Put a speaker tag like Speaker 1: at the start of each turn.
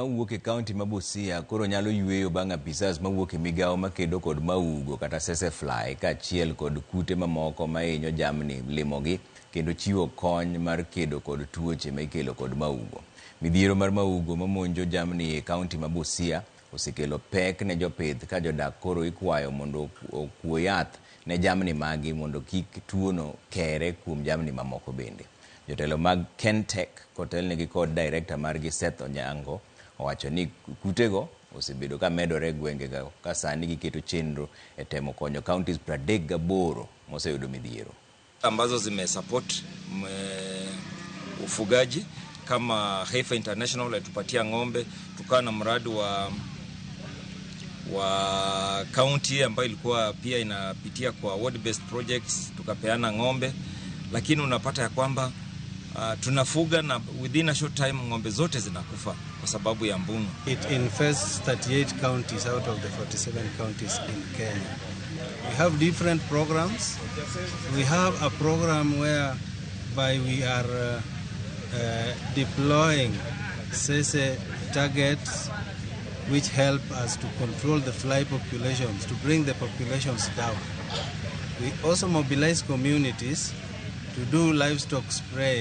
Speaker 1: mawuok e kaunti ma Busia koro nyalo yweyo bang' apisas mawuok e migawo makedo kod maugo kata sese fly kaachiel kod kute mamoko mahinyo jamni limogi kendo chiwo kony mar kedo kod tuoche ma ikelo kod maugo. Midhiero mar maugo mamonjo jamni e kaunti ma Busia osekelo pek ne jopith ka jodak koro ikwayo mondo okuo yath ne jamni magi mondo kik tuono kere kuom jamni mamoko bende. Jotelo mag Kentek kotelnegi kod director margi Seth Onyango owacho ni kutego osebedo ka medore gwengega ka sani giketo chenro e temo konyo counties 38 moseyudo midhiero
Speaker 2: ambazo zimesupport ufugaji kama Heifer International atupatia ng'ombe, tukawa na mradi wa county ambayo ilikuwa pia inapitia kwa ward based projects, tukapeana ng'ombe, lakini unapata ya kwamba tunafuga na within a short time ng'ombe zote zinakufa kwa sababu ya mbungo.
Speaker 3: It infests 38 counties out of the 47 counties in Kenya. We have different programs. We have a program whereby we are deploying sese targets which help us to control the fly populations, to bring the populations down. We also mobilize communities to do livestock spraying.